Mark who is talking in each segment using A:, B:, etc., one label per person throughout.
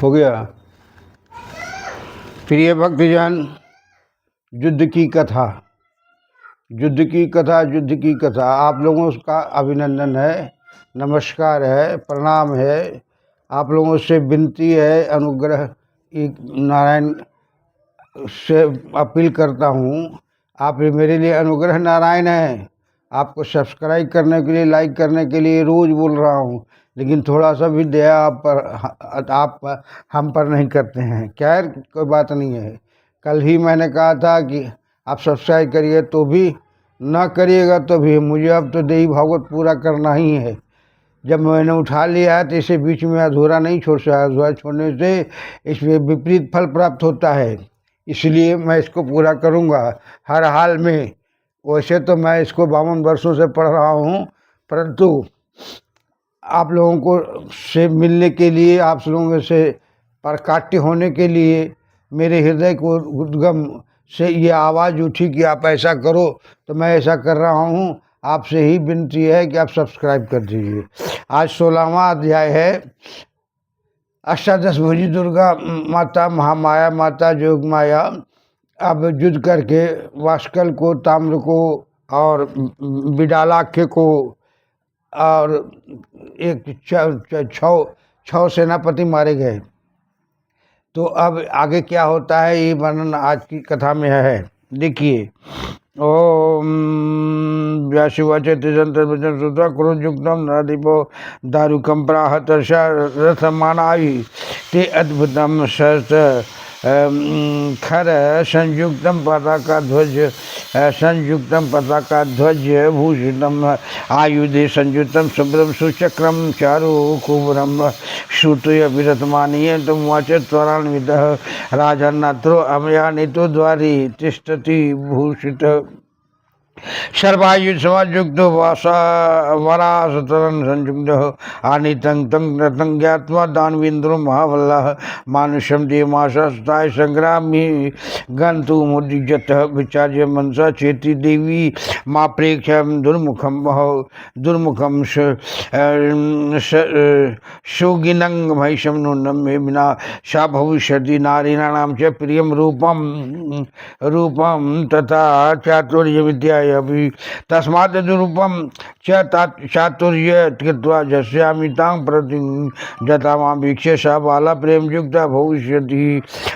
A: हो गया। प्रिय भक्तजन, युद्ध की कथा, युद्ध की कथा, युद्ध की कथा। आप लोगों का अभिनंदन है, नमस्कार है, प्रणाम है। आप लोगों से विनती है, अनुग्रह नारायण से अपील करता हूँ। आप मेरे लिए अनुग्रह नारायण हैं। आपको सब्सक्राइब करने के लिए, लाइक करने के लिए रोज़ बोल रहा हूँ, लेकिन थोड़ा सा भी दया आप हम पर नहीं करते हैं। खैर, कोई बात नहीं है। कल ही मैंने कहा था कि आप सब्सक्राइब करिए, तो भी ना करिएगा तो भी मुझे अब तो देवी भागवत पूरा करना ही है। जब मैंने उठा लिया है तो इसे बीच में अधूरा नहीं छोड़ सकता। अधूरा छोड़ने से इसमें विपरीत फल प्राप्त होता है, इसलिए मैं इसको पूरा करूँगा हर हाल में। वैसे तो मैं इसको 52 वर्षों से पढ़ रहा हूँ, परंतु आप लोगों को से मिलने के लिए, आप लोगों से प्रकाट्य होने के लिए मेरे हृदय को उद्गम से ये आवाज़ उठी कि आप ऐसा करो, तो मैं ऐसा कर रहा हूँ। आपसे ही विनती है कि आप सब्सक्राइब कर दीजिए। आज 16वां अध्याय है। अष्टादश दुर्गा माता, महामाया माता, जोग माया अब युद्ध करके वास्कल को, ताम्र को और बिडालाख्य को और एक छः सेनापति मारे गए। तो अब आगे क्या होता है, ये वर्णन आज की कथा में है। देखिए, ओम व्यासुवाच तिजंतर वचन श्रुत्वा क्रोधयुक्तं नरदीपो दारुकं प्राहतर्षा रथमानायि ते अद्भुतं सहस्र खर संयुक्तं पताकाध्वज भूषितम् आयुधे संयुक्तं शुभ्रं सुचक्रं चारु कुबरं श्रुतय विरतमानीय तमुवाच त्वरान्वितः राजन्नात्रो अमयानितो द्वारि तिष्ठति भूषित सर्वायुध समायुक्त वरासतरं संयुक्त आनीतं तं रतं ज्ञात्वा दानवेन्द्रो महाबलः मानुषं देवमाशास्ताय संग्रामी गन्तुमुद्युजतः विचार्य मनसा चेति देवी मा प्रेक्ष्यं दुर्मुखं शोगिनं महिषं नूनं मे विना सा भविष्यति नारीणां च प्रियं रूपं तथा चातुर्यविद्या तस्मात् दुरूपं च चातुर्य कृत्वा जस्यामि तां प्रति जता मां वीक्ष्य सा बाला प्रेमयुक्ता भविष्यति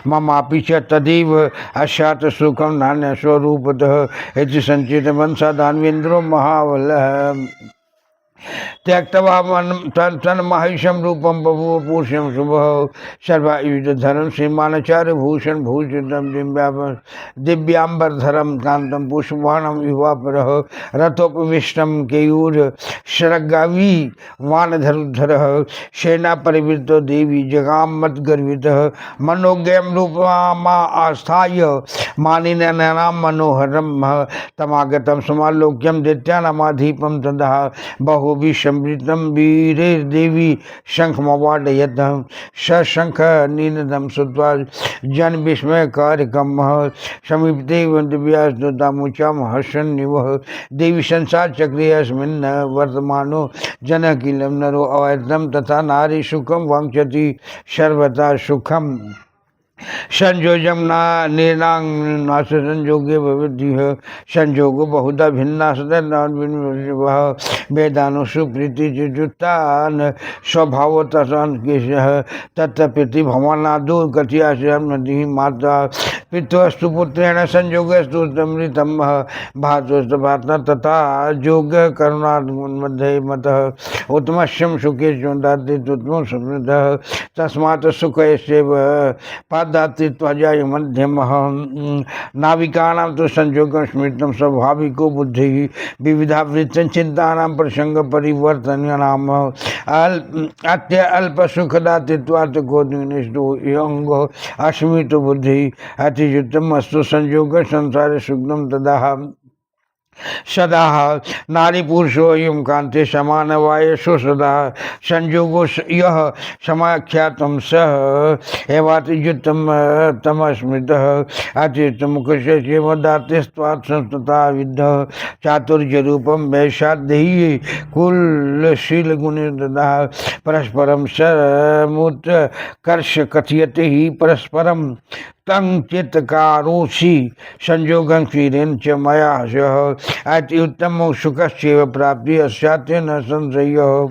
A: ममापि च तदेव अस्यात् सुखं नान्यस्वरूपतः इति संचित मनसा दानवेन्द्रो महाबलः त्यक्त्वा तन्महिषं रूपं बभूव पूष्यं शुभः सर्वायुधधरं श्रीमानचार्य भूषण भूषितं दिव्याम्बरधरं कान्तं पुष्पवाणं युवापरः रथोपविष्टं केयूर शरगावी वानधरुद्धरः सेनापरिवृतो देवी जगाम मद्गर्वितः मनोज्ञं रूपमा आस्थाय मानिनयनां मनोहरं तमागतं समालोक्यं दैत्यानामाधीपं तदा बहुभिसंवृतं वीरैर्देवी शंखमवाडयतं सशंख निनदं श्रुत्वा जन विस्मयकारकं समीपते दिव्यास्तुतामुचां हर्षन्निवः देवी संसार चक्रे अस्मिन् वर्तमानो जनः किलं नरो अवैधं तथा नारी सुखं वाञ्छति सर्वथा सुखम् संयोजम नाश संयोगे भवति संयोगो बहुधा भिन्ना सदा वेदानुषु प्रीति जुतान स्वभावतन तत्प्रति भवनादो गतिया नदी माता पितृस्तु पुत्रेण संयोगस्तु अमृतम भातोस्त भाता तथा जोग करुणामध्ये मतः उत्तमश्यम सुखे दाति उत्तम समृद्ध तस्मात् सुख पादाति त्वजाय मध्यम नाविकानां तो संयोगं स्मृतं स्वाभाविको बुद्धि विविधा वृत्तं चिन्तानां प्रसंग परिवर्तनानाम् अत्य अल्प सुखदातित्वात् गोनिष्ठो योंगो अस्मितो बुद्धि अतियुक्तम् अस्तु संयोग संसारे सुखं तदा सदा नारी पुरुषो यम कांति समान वायसो सदा संयोगो यह समाख्यातम सह एवातिजुतम तमस्मृत अतितम कुशेवदातिस्वात् संस्तता विद्ध चातुर्य रूपम वैशाद्य कुलशील गुणिर्ददा परस्परम समुत कर्ष कथयते ही परस्परम तंग चित्तकारोषि संयोगं क्षीरेण च मया सह अति उत्तम सुखस्यैव प्राप्ति अस्यात् न संशयः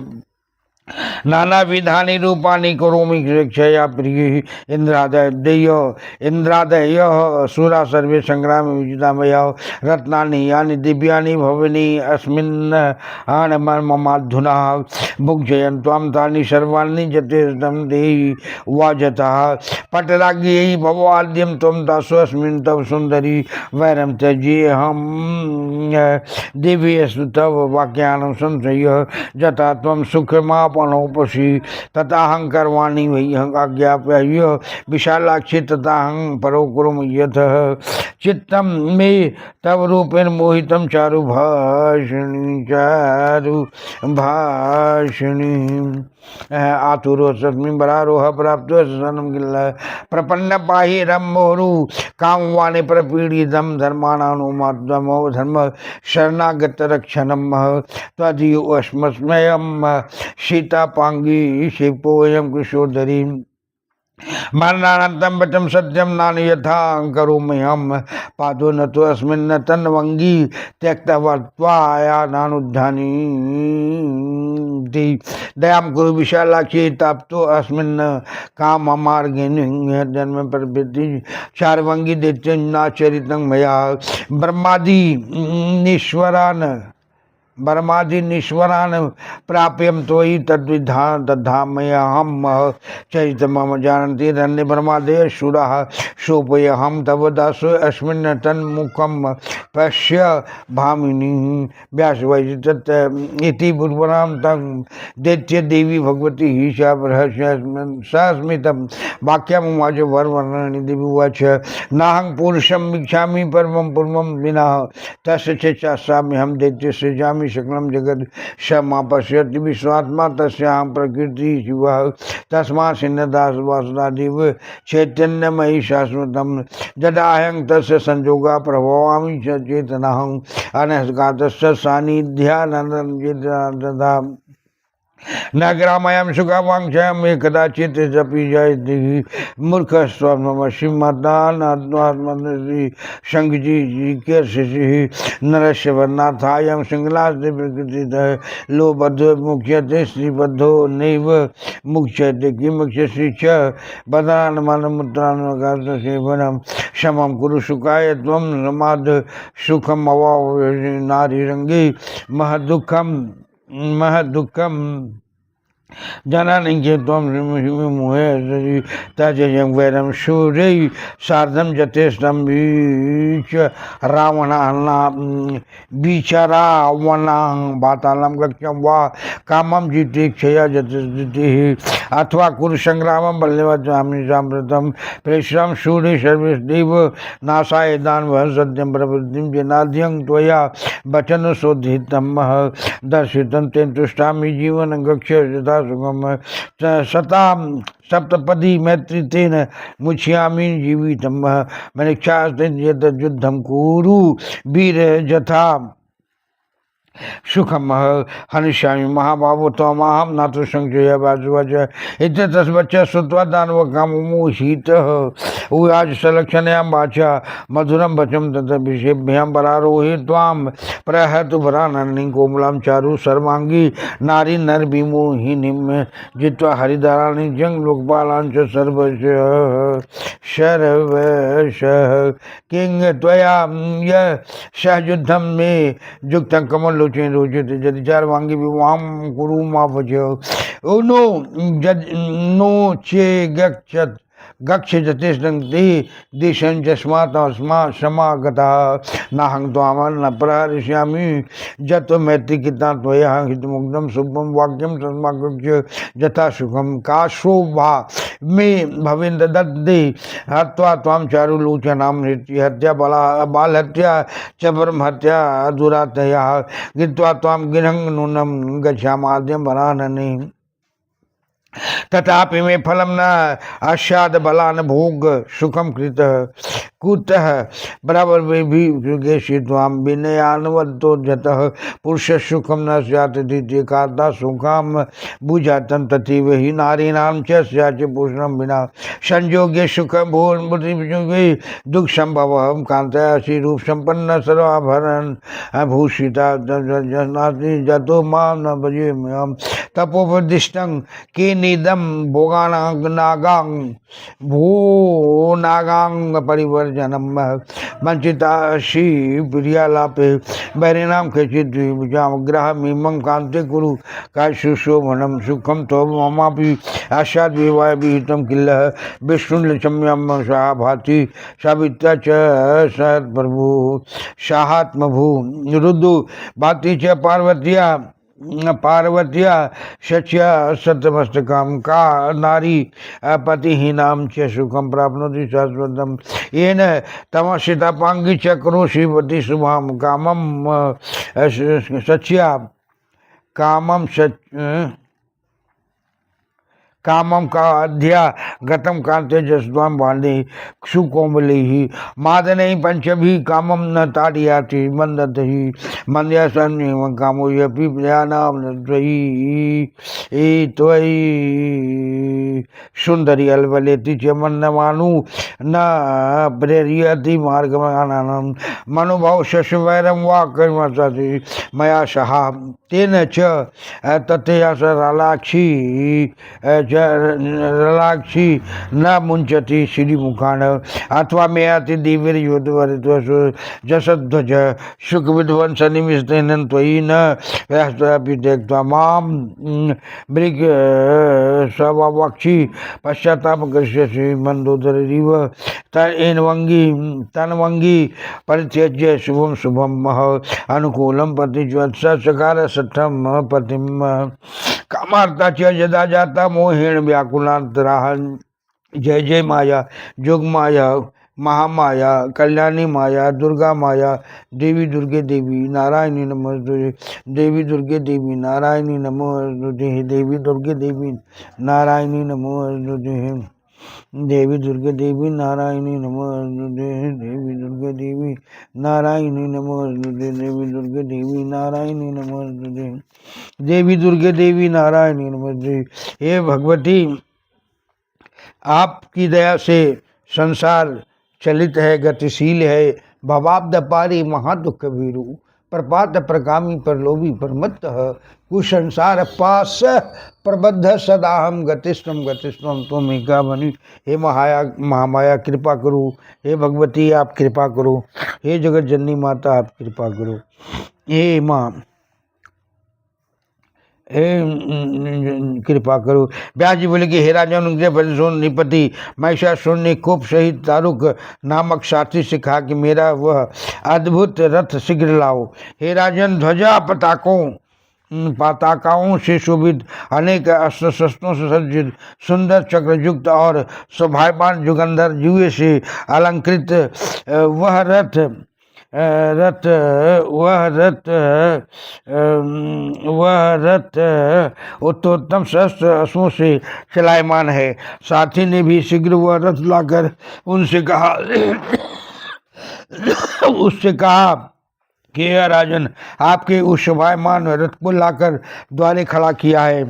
A: नाना विधानि रूपानि करोमि शिक्षया प्रिय इंद्रादय सुरा सर्वे संग्राम विजिता मया रत्नानि यानि दिव्यानि भवनि अस्मिन् ममाधुना भुक्जयन् त्वां तानि सर्वाणि जतेष्टं देहि वाजतः पटराज्ञै भवाद्यं त्वं दासोऽस्मिन् तव सुन्दरी वैरं त्यजेऽहं दिव्येषु तव वाक्यानां संशयः जथा त्वं सुखमापनोपसि तथाहं कर्वाणि वह्यं आज्ञाप्य विशालाक्षि तथाहं परो कुर्म यतः चित्तं मे तव रूपेण मोहितं चारु भाषिणी आतुरो सस्मि बरारोह प्राप्त सनम गिल्ल प्रपन्न पाहि रम्भोरु कामवाने प्रपीडितं धर्माणानुमात्मो धर्म शरणागत रक्षणम त्वदीयो अस्मस्मयं सीतापांगी शिपोयं कुशोदरी मरणानंतम वचम सत्यम नानि यथा करोम्यहं पादो न तो अस्मिन् तन्वंगी त्यक्तवत्वाया नानुद्धानि दयां कुरु विशालाक्षी ताप्तो अस्मिन् काम मार्गेण जन्म प्रवृत्ति चारवंगी दैत्यनाचरितं मया ब्रह्मादीनीश्वरान् प्राप्यं त्वयि तद्विधान तद्धामयहं चरितं मम जानन्ति धन्य ब्रह्मादयः शूराः सोपयहं तव दासो अस्मिन् तन्मुखं पश्य भामिनी व्यासवैः तत् इति पूर्वनां तं दैत्यदेवी भगवती सहस्मितं वाक्यमुवाच वरवर्णनि देवी उवाच नाहं पुरुषं वीक्षामि परमं पूर्वं विना तस्य चेष्टाम्यहं दैत्यस्य जामि सकलं जगत् समापश्यति विश्वात्मा तस्यां प्रकृति शिवः तस्मात् सिन्नदास वासुदेव चैतन्यमयि शाश्वतं यदाहं तस्य संयोगा प्रभवामि च चेतनाहं अनस्गातस्य सान्निध्यानन्ददा न ग्रामयं सुखवाञ्छां मे कदाचित् जपि जयति मूर्खस्त्वमवश्यमदानात्मात्मनसि शङ्खजी नरस्य वर्णार्थायं सिंहलास्य प्रकृतितः लोबद्धो मुख्यते श्रीबद्धो नैव मुख्यते किमुख्यसि च बदानमनमुत्रानुसेवनं शमं कुरु सुखाय त्वं समाद सुखमवावसि नारीरङ्गे महदुःखं जननी त्वं मुहे तजयं वैरं शूरै सार्धं जतेष्टं बीचरावणां वातालं गच्छं वा कामं जितेक्षया जतिस्थितिः अथवा कुरु संग्रामं बल्यवचामि साम्प्रतं प्रेषं शूरे सर्वेष्देव नाशाय दानवः सत्यं प्रवृत्तिं जनाद्यं त्वया वचन शोधितं दर्शितं तेन तुष्टामि जीवनं गक्ष यथा सुखम सतां सप्तपदी मैत्री तेन मुच्यामि जीवितं मनीक्षास्ते युद्धं कुरु वीर यथा सुखम हनिष्यामि महाबाहो त्वमाहं न तु संशयः वासुवच इत्यतस्वच्च श्रुत्वा दानवकामोहितः उवाच सलक्षणयां वाचा मधुरं वचं तदभिषेभ्यां परारोहे त्वां प्रहतु वराननीं कोमलां चारु सर्वाङ्गी नारी नरविमोहिनीं जित्वा हरिधराणि जङ्गलोकपालां च सर्वशः किं त्वया सहयुद्धं मे युक्तं कमल लोचन रोचते यदि चारवांगी विवाहं कुरु मा भज नो चे गच्छत् गक्ष जतिष्ठन्ति दिशं जस्मात् अस्मात् समागतः नाहं त्वामं न प्रहरिष्यामि जतो मैत्री कितना त्वया हितमुग्धं शुभं वाक्यं तस्मात् यथा सुखम का शोभा में भविंद दत्ते हत्वा त्वां चारुलोचनां हत्या बाल हत्या च परम हत्या दुरातया गित्वा त्वां गिरहं नूनं गच्छामाद्यं वरानने तथापि मे फलम न आस्याद बलान भोग सुखम कृत कुतः बराबर भी युगेशी त्वाम विनयान्वतो जतः पुरुष सुखम न स्यात् द्वितीय कार्ता सुखम बुझातन तथैव हि नारीणां च स्यात् पुरुषं विना संयोगे सुख भूर्मुगे दुख संभव कांतयासी रूप संपन्न सर्वाभरण भूषिता जतो मां न भजे तपोपदिष्टं के निदम भोगानागां भो नागांग परिवर्जनम वंचिताशी प्रियालापे बैरिणाम केचिद्विजाग्रह मीमं कांते कुरु काय सुशोभनम सुखम तो ममापि आशाद विवाह विहितम किल विष्णुलक्ष्म्यम सा भाति सावित्रा च सत प्रभु साहात्मभू रुदु भाति च पार्वत्या शच्या सतमस्तकं का नारी पतिहीनां च सुखं प्राप्नोति शाश्वतं येन तमसितापाङ्गी च करोषि पति शुभां कामम का अध्या गतम कांते जस्वाम बांधे सुकोमले ही मादने पंचभी कामम न ताड़ियाति मंदत ही मंद्यासन कामो यपि प्रयानाम त्वयि सुंदरी अलवलेति च मन्नमानु न प्रेरियति मार्गमानम मनोभाव शशवैरम वा कर्मसति मया सहा तेन च तथया सरालाक्षी रलाक्षी न मुंचति श्रीमुखान अथवा मे अति दिव्य योधवरित्वसु जसध्वज सुख विध्वंस निमिषतेन त्वयि न व्यास्तपि त्यक्त्वा मां मृग स्ववाक्षी पश्चाताप करिष्यसि मंदोदरीव तन्वंगी परित्यज्य शुभम शुभम मह अनुकूलम पतिज्वत्स सकार सठम पतिम कामार्ता च यदा जाता मोहेण व्याकुलांतराहन जय जय माया जोग माया महामाया कल्याणी माया दुर्गा माया देवी दुर्गे देवी नारायणी नमोस्तुते देवी दुर्गे देवी नारायणी नमोस्तुते देवी दुर्गे देवी नारायणी नमोस्तुते देवी दुर्गे देवी नारायणी नमोस्तुते देवी दुर्गे देवी नारायणी नमोस्तुते देवी दुर्गे देवी नारायणी नमोस्तुते देवी दुर्गे देवी नारायणी नमोस्तुते। हे भगवती, आपकी दया से संसार चलित है, गतिशील है। भवाब्द पारी महादुख भीरु प्रपात प्रकामी परलोभी परमत्तः कुसंसार पास प्रबद्ध सदाहम गतिष्ठम त्वमेका बनी। हे महामाया कृपा करो। हे भगवती आप कृपा करो। हे जगत जननी माता आप कृपा करो। हे माँ कृपा करो। व्यास जी बोले कि हे राजन निपति महिषासुर ने कोप सहित तारुक नामक साथी से कहा कि मेरा वह अद्भुत रथ शीघ्र लाओ। हे राजन, ध्वजा पताकाओं से शोभित अनेक अस्त्र शस्त्रों से सज्जित सुंदर चक्रयुक्त और शोभायमान जुगंधर जुए से अलंकृत वह रथ उत्तोत्तम शस्त्र अश्वों से चलायमान है। साथी ने भी शीघ्र वह रथ लाकर उससे कहा कि हे राजन, आपके उस शोभायमान रथ को लाकर द्वारे खड़ा किया है।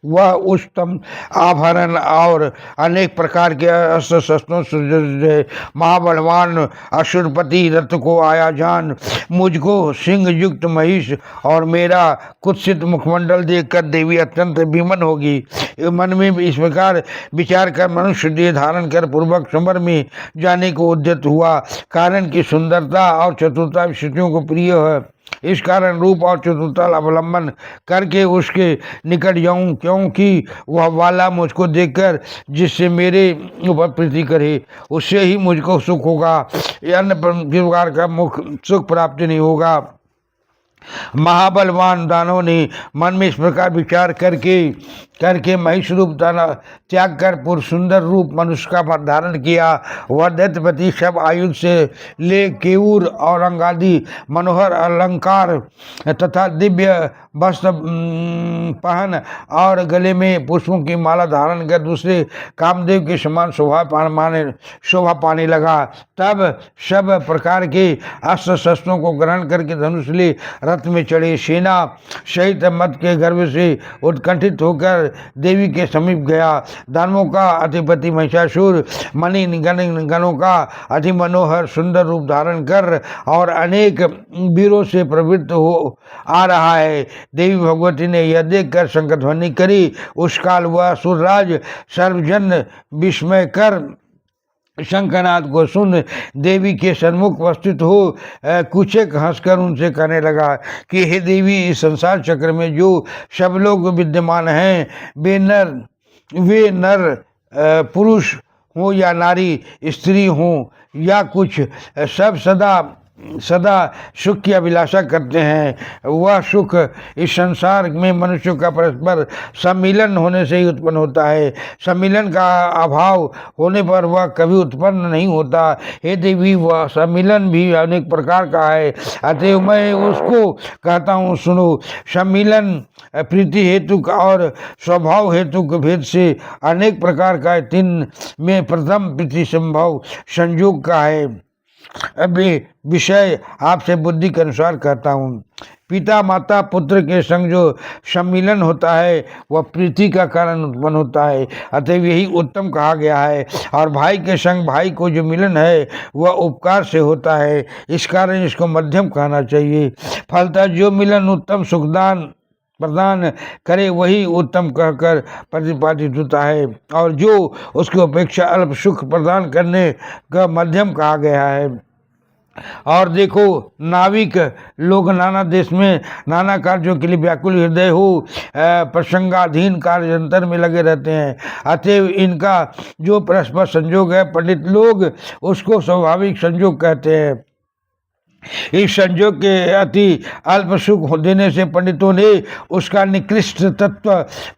A: वह उत्तम आभरण और अनेक प्रकार के अस्त्र शस्त्रों से महाबलवान असुरपति रथ को आया जान। मुझको सिंह युक्त महिष और मेरा कुत्सित मुखमंडल देखकर देवी अत्यंत विमन होगी। मन में इस प्रकार विचार कर मनुष्य देह धारण कर पूर्वक समर में जाने को उद्यत हुआ। कारण की सुंदरता और चतुरता स्त्रियों को प्रिय है। इस कारण रूप और चतुरता अवलंबन करके उसके निकट जाऊं, क्योंकि वह वाला मुझको देखकर जिससे मेरे ऊपर प्रीति करे उससे ही मुझको सुख होगा, अन्य प्रकार का मुख सुख प्राप्त नहीं होगा। महाबलवान दानव ने मन में इस प्रकार विचार करके महिष रूप त्याग कर पूर्व सुंदर रूप मनुष्य का धारण किया। वह दैत्यपति सब आयुध से ले केऊर और अंगादि मनोहर अलंकार तथा दिव्य वस्त्र पहन और गले में पुष्पों की माला धारण कर दूसरे कामदेव के समान शोभा पाने लगा। तब सब प्रकार के अस्त्र शस्त्रों को ग्रहण करके धनुष ले रथ में चढ़े। सेना सहित मत के गर्भ से उत्कंठित होकर देवी के समीप गया। दानवों का अधिपति महिषासुर मणि गणों का अति मनोहर सुंदर रूप धारण कर और अनेक वीरों से प्रवृत्त हो आ रहा है। देवी भगवती ने यह देख कर शंखध्वनि करी। उस काल वह असुरराज सर्वजन विस्मय कर शंखनाद को सुन देवी के सन्मुख उपस्थित हो कुचक हंसकर उनसे कहने लगा कि हे देवी, इस संसार चक्र में जो सब लोग विद्यमान हैं वे नर पुरुष हो या नारी स्त्री हो या कुछ, सब सदा सुख की अभिलाषा करते हैं। वह सुख इस संसार में मनुष्यों का परस्पर सम्मिलन होने से ही उत्पन्न होता है। सम्मिलन का अभाव होने पर वह कभी उत्पन्न नहीं होता। हे देवी, वह सम्मिलन भी अनेक प्रकार का है, अतएव मैं उसको कहता हूँ सुनो। सम्मिलन प्रीति हेतु और स्वभाव हेतु के भेद से अनेक प्रकार का है। तीन में प्रथम प्रीति संभव संयोग का है। अभी विषय आपसे बुद्धि के अनुसार कहता हूँ। पिता माता पुत्र के संग जो सम्मिलन होता है वह प्रीति का कारण उत्पन्न होता है, अतएव यही उत्तम कहा गया है। और भाई के संग भाई को जो मिलन है वह उपकार से होता है, इस कारण इसको मध्यम कहना चाहिए। फलतः जो मिलन उत्तम सुखदान प्रदान करे वही उत्तम कहकर प्रतिपादित होता है, और जो उसकी अपेक्षा अल्प सुख प्रदान करने का मध्यम कहा गया है। और देखो, नाविक लोग नाना देश में नाना कार्यों के लिए व्याकुल हृदय हो प्रसंगाधीन कार्यंतर में लगे रहते हैं, अतएव इनका जो परस्पर संयोग है पंडित लोग उसको स्वाभाविक संयोग कहते हैं। इस संयोग के अति अल्प सुख देने से पंडितों ने उसका निकृष्ट तत्व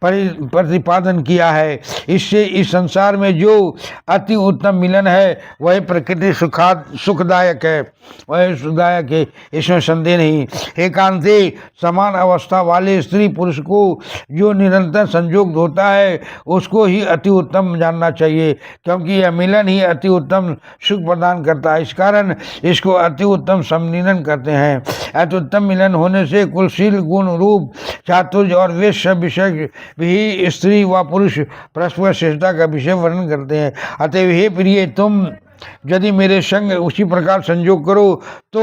A: प्रतिपादन किया है। इससे इस संसार में जो अति उत्तम मिलन है वही प्रकृति सुखदायक है, वह सुखदायक है, इसमें संदेह नहीं। एकांते समान अवस्था वाले स्त्री पुरुष को जो निरंतर संयोग होता है उसको ही अति उत्तम जानना चाहिए, क्योंकि यह मिलन ही अति उत्तम सुख प्रदान करता है। इस कारण इसको अति उत्तम सम्मिलन करते हैं। अत्युत्तम मिलन होने से कुलशील गुण रूप चातुर्य और वेश विषय भी स्त्री व पुरुष परस्पर श्रेष्ठता का विषय वर्णन करते हैं। अतएव हे प्रिय, तुम यदि मेरे संग उसी प्रकार संयोग करो तो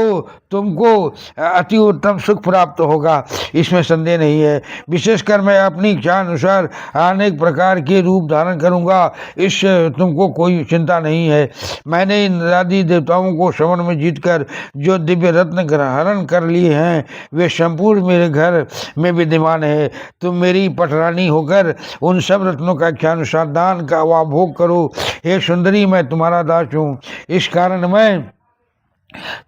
A: तुमको अति उत्तम सुख प्राप्त होगा, इसमें संदेह नहीं है। विशेषकर मैं अपनी इच्छा अनुसार अनेक प्रकार के रूप धारण करूंगा, इससे तुमको कोई चिंता नहीं है। मैंने इंद्रादि देवताओं को श्रवण में जीतकर जो दिव्य रत्न हरण कर लिए हैं वे संपूर्ण मेरे घर में विद्यमान है। तुम मेरी पटरानी होकर उन सब रत्नों का इच्छानुसार दान का व भोग करो। हे सुंदरी, मैं तुम्हारा दास हूँ, इस कारण मैं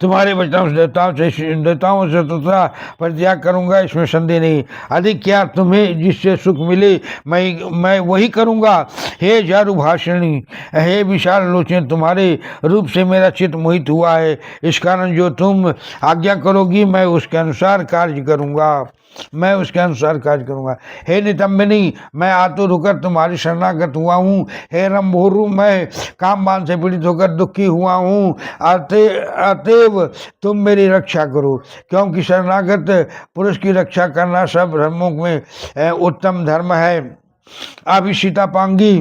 A: तुम्हारे देवताओं से तुतरा परित्याग करूंगा, इसमें संदेह नहीं। अधिक क्या तुम्हें जिससे सुख मिले मैं वही करूंगा। हे चारुभाषिणी, हे विशाल लोचन, तुम्हारे रूप से मेरा चित्त मोहित हुआ है, इस कारण जो तुम आज्ञा करोगी मैं उसके अनुसार कार्य करूंगा। हे नितंबिनी, मैं आतुर होकर तुम्हारी शरणागत हुआ हूँ। हे रंभोरु, मैं कामबान से पीड़ित होकर दुखी हुआ हूँ, अतएव तुम मेरी रक्षा करो, क्योंकि शरणागत पुरुष की रक्षा करना सब धर्मों में उत्तम धर्म है। अभिषिता पांगी,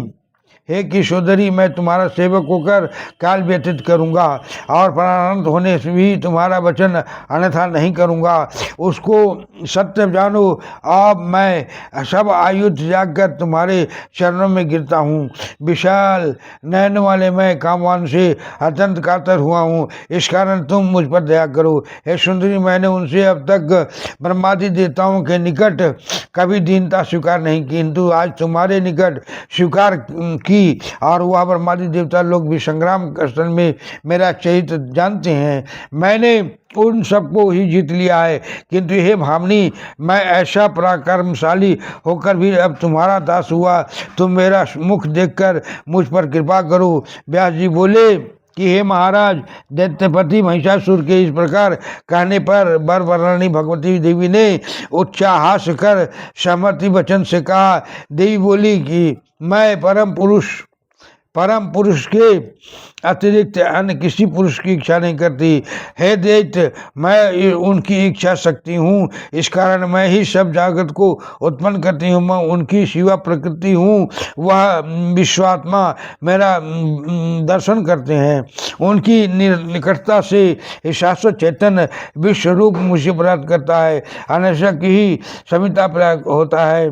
A: हे किशोदरी, मैं तुम्हारा सेवक होकर काल व्यतीत करूँगा और प्राणांत होने से भी तुम्हारा वचन अन्यथा नहीं करूँगा। उसको सत्य जानो, अब मैं सब आयु त्याग कर तुम्हारे चरणों में गिरता हूँ। विशाल नयन वाले मैं कामवान से अत्यंत कातर हुआ हूँ, इस कारण तुम मुझ पर दया करो। हे सुंदरी, मैंने उनसे अब तक ब्रह्मादि देवताओं के निकट कभी दीनता स्वीकार नहीं की, किंतु आज तुम्हारे निकट स्वीकार की, और वह ब्रह्मादि देवता लोग भी संग्राम स्थल में मेरा चरित्र जानते हैं। मैंने उन सबको ही जीत लिया है, किंतु हे भामिनी, मैं ऐसा पराक्रमशाली होकर भी अब तुम्हारा दास हुआ। तुम मेरा मुख देखकर मुझ पर कृपा करो। व्यास जी बोले कि हे महाराज, दैत्यपति महिषासुर के इस प्रकार कहने पर बरबरानी भगवती देवी ने उच्चाहास कर सहमति वचन से कहा। देवी बोली कि मैं परम पुरुष के अतिरिक्त अन्य किसी पुरुष की इच्छा नहीं करती। हे दैत्य, मैं उनकी इच्छा शक्ति हूँ, इस कारण मैं ही सब जगत को उत्पन्न करती हूँ। मैं उनकी शिवा प्रकृति हूँ, वह विश्वात्मा मेरा दर्शन करते हैं। उनकी निकटता से शाश्वत चैतन्य विश्वरूप मुझे प्राप्त करता है। अनशक ही समिता प्राप्त होता है।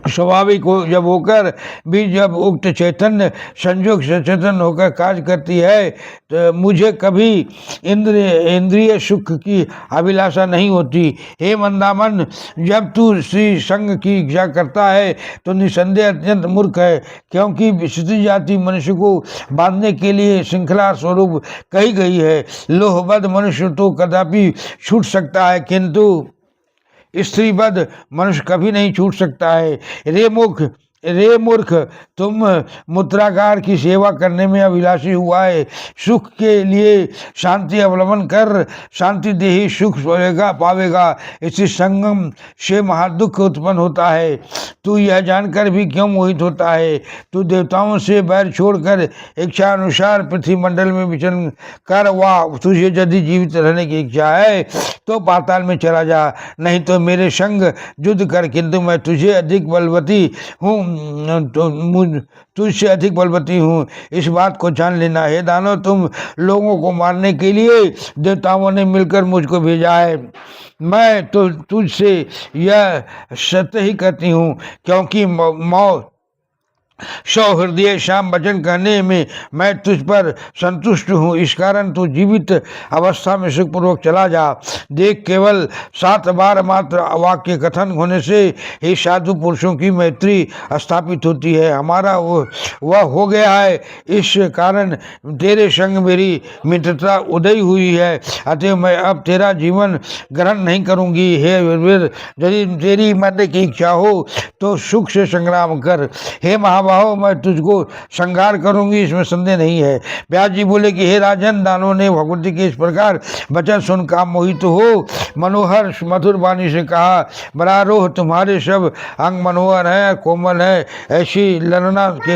A: स्वाभाविक हो जब होकर भी जब उक्त चैतन्य संयोग से चैतन्य होकर कार्य करती है, तो मुझे कभी इंद्रिय सुख की अभिलाषा नहीं होती। हे मंदामन, जब तू श्री संग की इच्छा करता है तो निसंदेह अत्यंत मूर्ख है, क्योंकि विशुद्धि जाति मनुष्य को बांधने के लिए श्रृंखला स्वरूप कही गई है। लोहबद्ध मनुष्य तो कदापि छूट सकता है, किंतु स्त्रीबद्ध मनुष्य कभी नहीं छूट सकता है। रे मूर्ख, तुम मूत्रागार की सेवा करने में अभिलाषी हुआ है। सुख के लिए शांति अवलंबन कर शांति देही सुख पावेगा। इसी संगम से महादुख उत्पन्न होता है। तू यह जानकर भी क्यों मोहित होता है? तू देवताओं से बैर छोड़कर इच्छा अनुसार पृथ्वी मंडल में विचरण कर। वाह, तुझे यदि जीवित रहने की इच्छा है तो पाताल में चला जा, नहीं तो मेरे संग युद्ध कर, किंतु मैं तुझे अधिक बलवती हूँ, तुझसे अधिक बलवती हूँ, इस बात को जान लेना। हे दानव, तुम लोगों को मारने के लिए देवताओं ने मिलकर मुझको भेजा है। मैं तो तुझसे यह सत्य ही कहती हूँ, क्योंकि मौत सौहृदय श्याम वचन कहने में मैं तुझ पर संतुष्ट हूँ, इस कारण तू जीवित अवस्था में सुखपूर्वक चला जा। देख, केवल 7 बार मात्र वाक्य कथन होने से ही साधु पुरुषों की मैत्री स्थापित होती है। हमारा वह हो गया है, इस कारण तेरे संग मेरी मित्रता उदय हुई है, अतः मैं अब तेरा जीवन ग्रहण नहीं करूँगी। हे वीर, यदि तेरी मरने की इच्छा हो तो सुख से संग्राम कर। हे महाबाहो, मैं तुझको संहार करूंगी, इसमें संदेह नहीं है। व्यास जी बोले कि हे राजन, दानों ने भगवती के इस प्रकार वचन सुन काम मोहित हो मनोहर मधुर वाणी से कहा। बरारोह, तुम्हारे सब अंग मनोहर है, कोमल है, ऐसी ललना के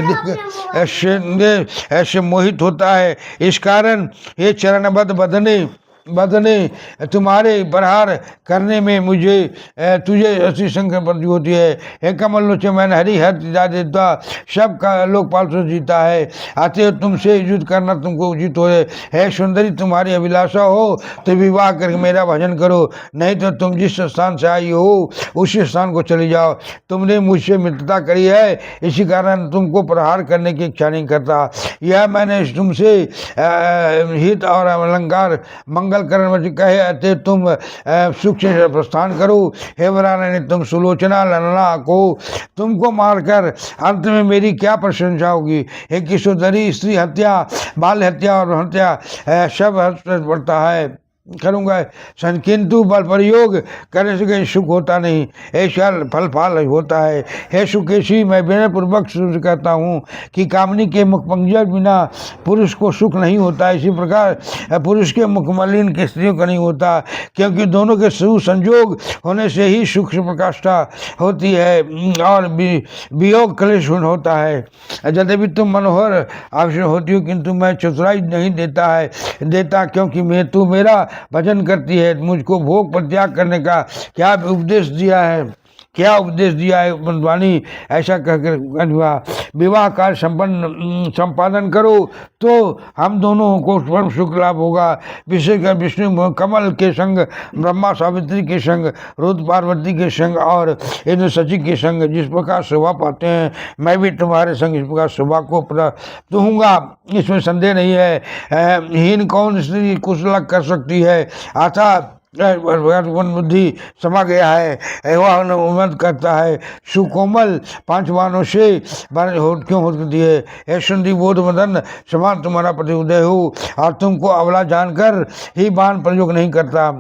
A: ऐसे मोहित होता है, इस कारण ये चरणबद्ध बदने तुम्हारे प्रहार करने में मुझे तुझे ऐसी संकल्प होती है। हे कमल लोचन, मैंने हरि हर देवता सब का लोकपाल से जीता है, अतः तुमसे युद्ध करना तुमको उचित हो। हे सुंदरी, तुम्हारी अभिलाषा हो तो विवाह करके मेरा भजन करो, नहीं तो तुम जिस स्थान से आई हो उसी स्थान को चले जाओ। तुमने मुझसे मित्रता करी है, इसी कारण तुमको प्रहार करने की इच्छा नहीं करता। यह मैंने तुमसे हित और अलंकार मंगल करण कहे, अतः तुम सुख से प्रस्थान करो। हे वरानने, तुम सुलोचना ललना को तुमको मारकर अंत में मेरी क्या प्रशंसा होगी? हे किशोरी, स्त्री हत्या, बाल हत्या और हत्या सब बढ़ता है करूँगा, किंतु बल प्रयोग करने से कहीं सुख होता नहीं, ऐसा फल होता है। हे सुकेशी, मैं विनय पूर्वक कहता हूँ कि कामनी के मुखपंजर बिना पुरुष को सुख नहीं होता। इसी प्रकार पुरुष के मुखमलिन के स्त्रियों का नहीं होता, क्योंकि दोनों के सुसंयोग होने से ही सुख से प्रकाष्ठा होती है और वियोग क्लेश होता है। यद्यपि तुम मनोहर अवश्य होती हो, किंतु मैं चतुराई नहीं देता, क्योंकि तू मेरा भजन करती है। मुझको भोग परित्याग करने का क्या उपदेश दिया है? क्या उपदेश दिया है वाणी, ऐसा कहकर विवाह कार्य संपादन करो तो हम दोनों को परम सुख लाभ होगा। विशेषकर विष्णु कमल के संग, ब्रह्मा सावित्री के संग, रुद्र पार्वती के संग और इंद्र शची के संग जिस प्रकार शोभा पाते हैं, मैं भी तुम्हारे संग इस प्रकार शोभा को प्राप्त होऊंगा, इसमें संदेह नहीं है। हीन कौन स्त्री कुशल कर सकती है, अर्थात बुद्धि समा गया है वह उन्नत करता है। सुकोमल पांच बाणों से क्यों होती है, हे सुंदरी बोध मदन समान तुम्हारा प्रति उदय हो, और तुमको अवला जानकर ही बाण प्रयोग नहीं करता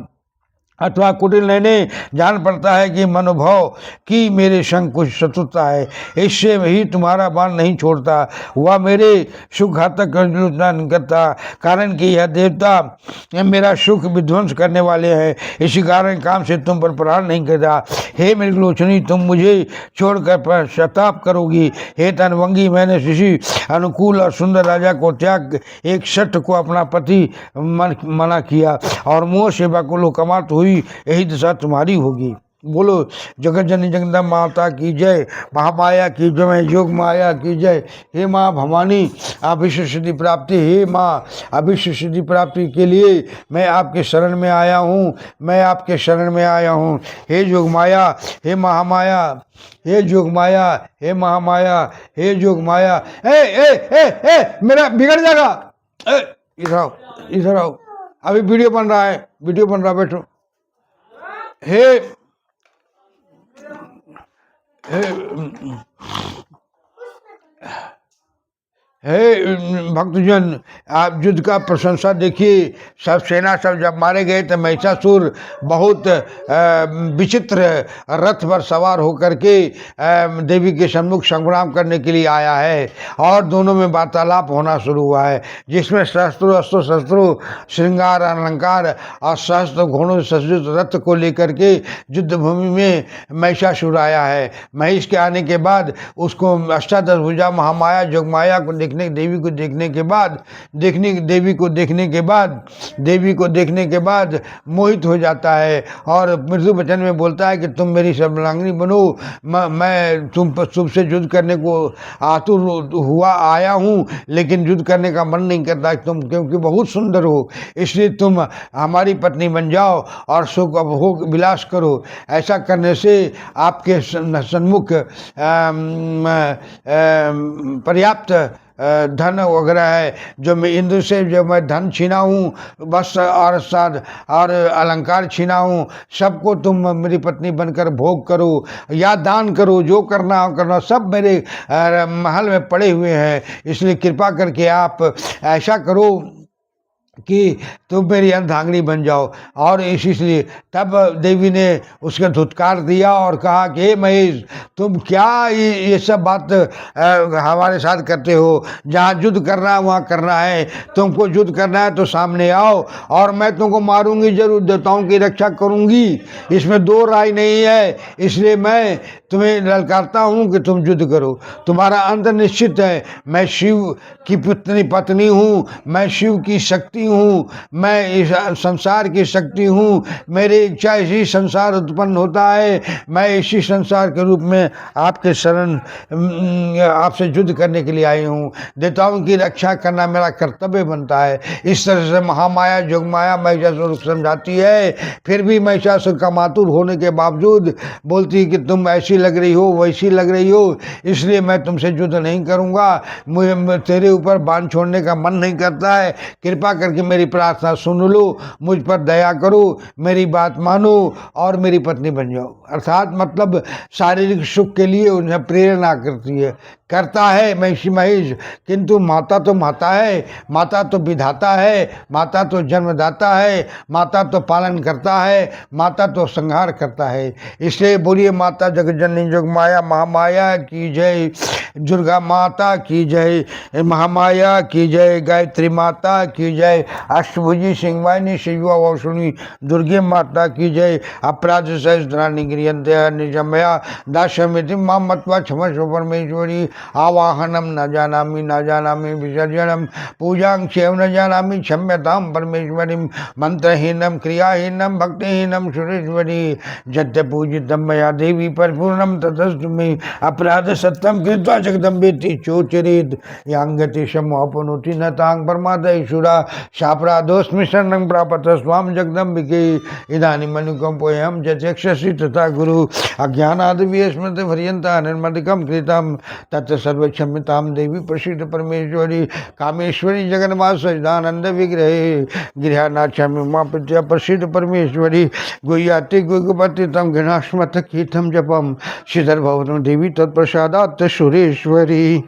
A: अथवा कुटिल लेने जान पड़ता है कि मनोभाव की मेरे संग कुछ शत्रुता है, इससे ही तुम्हारा बाण नहीं छोड़ता। वह मेरे सुख घातक आलोचना नहीं करता, कारण कि यह देवता मेरा सुख विध्वंस करने वाले हैं, इसी कारण काम से तुम पर प्रहार नहीं करता। हे मेरी लोचनी, तुम मुझे छोड़कर पश्चाताप करोगी। हे तनवंगी, मैंने किसी अनुकूल और सुंदर राजा को त्याग एक शठ को अपना पति मना किया और मोह सेवा को लोकमात हुई, यही दशा तुम्हारी होगी। बोलो जगत जननी जगदम्बा माता की जय, महामाया की जय, योग माया की जय। हे माँ भवानी अभिष्ट सिद्धि प्राप्ति, हे माँ अभिष्ट सिद्धि प्राप्ति के लिए मैं आपके शरण में आया हूँ, मैं आपके शरण में आया हूँ। हे योग माया, हे महामाया, हे जोग माया, हे महामाया, हे जोग माया। ए ए ए ए मेरा बिगड़ जाएगा, इधर आओ, इधर आओ, अभी वीडियो बन रहा है, वीडियो बन रहा है, बैठो। हे भक्तजन, आप युद्ध का प्रशंसा देखिए। सब सेना सब जब मारे गए तो महिषासुर बहुत विचित्र रथ पर सवार होकर के देवी के सम्मुख संग्राम करने के लिए आया है और दोनों में वार्तालाप होना शुरू हुआ है, जिसमें शस्त्रों अस्त्रों शस्त्रों श्रृंगार अलंकार और सहस्त्र घोड़ों से सज्जित रथ को लेकर के युद्ध भूमि में महिषासुर आया है। महिष के आने के बाद उसको अष्टादश भुजा महामाया जोगमाया को देवी को देखने को देखने के बाद मोहित हो जाता है और मृदु वचन में बोलता है कि तुम मेरी सर्वांगिनी बनो, मैं तुमसे युद्ध करने को आतुर हुआ आया हूँ, लेकिन युद्ध करने का मन नहीं करता तुम, क्योंकि बहुत सुंदर हो, इसलिए तुम हमारी पत्नी बन जाओ और सुख भोग विलास करो। ऐसा करने से आपके सन्मुख पर्याप्त धन वगैरह है, जो मैं इंद्र से जो मैं धन छीना हूँ, वस्त्र और साध और अलंकार छीना हूँ, सबको तुम मेरी पत्नी बनकर भोग करो या दान करो, जो करना हो करना, सब मेरे महल में पड़े हुए हैं। इसलिए कृपा करके आप ऐसा करो कि तुम मेरी अर्धांगिनी बन जाओ। और इसलिए तब देवी ने उसका धुतकार दिया और कहा कि हे महेश, तुम क्या ये सब बात हमारे साथ करते हो, जहाँ युद्ध करना है वहाँ करना है, तुमको युद्ध करना है तो सामने आओ और मैं तुमको मारूंगी जरूर, देवताओं की रक्षा करूंगी, इसमें दो राय नहीं है। इसलिए मैं तुम्हें ललकारता हूँ कि तुम युद्ध करो, तुम्हारा अंत निश्चित है। मैं शिव की पत्नी हूँ, मैं शिव की शक्ति हूँ, मैं इस संसार की शक्ति हूँ, मेरी इच्छा इसी संसार उत्पन्न होता है, मैं इसी संसार के रूप में आपके शरण आपसे युद्ध करने के लिए आई हूँ, देवताओं की रक्षा करना मेरा कर्तव्य बनता है। इस तरह से महामाया जोगमाया महिषासुर समझाती है, फिर भी महिषासुर का मातुर होने के बावजूद बोलती है कि तुम ऐसी लग रही हो वैसी लग रही हो, इसलिए मैं तुमसे युद्ध नहीं करूँगा, मुझे तेरे ऊपर बाण छोड़ने का मन नहीं करता है, कृपा करके मेरी प्रार्थना सुन लो, मुझ पर दया करो, मेरी बात मानो और मेरी पत्नी बन जाओ। अर्थात मतलब शारीरिक सुख के लिए उन्हें प्रेरणा करता है महेश, किंतु माता तो माता है, माता तो विधाता है, माता तो जन्मदाता है, माता तो पालन करता है, माता तो संहार करता है। इसलिए बोलिए माता जगत जननी जोगमाया महामाया की जय। दुर्गा माता की जय, महामाया की जय, गायत्री माता की जय, अष्टभुजी सिंहवाहिनी शिवा वौषुणी दुर्गे माता की जय। अपराध सहस्राणी गृहंत्य निजमया दाशमिति मां मत्वा क्षमस्व परमेश्वरी। आवाहनम न जानामि विसर्जनम पूजां क्षेव न जानामि क्षम्यतां परमेश्वरी। मंत्रहीनम क्रियाहीनम भक्तिहीनम सुरेश्वरी। जत्य पूजितम मया देवी परिपूर्णम ततस्तु मे। अपराध सत्यम कृत्वा जगदम्बेति चोचरेत् यांगति समोपनोति न तांग परमादयशुरा। शापराधोस्मि शरणं प्रापत स्वाम जगदम्बिके। इदानीं अनुकंपोऽहं यक्षसि तथा गुरु। अज्ञानाद् स्मृति पर्यन्ता निर्मदिकं कृतं तत् सर्वक्षम्यतां देवी प्रसीद परमेश्वरी। कामेश्वरी जगन्माता सच्चिदानंद विग्रहे गृहानाक्षामि उमापत्या प्रसीद परमेश्वरी। गुह्याति गुगपति तम गणास्मत कीर्तम जपम श्रीधर भवतु देवी तत्प्रसादात् सुरेश्वरी।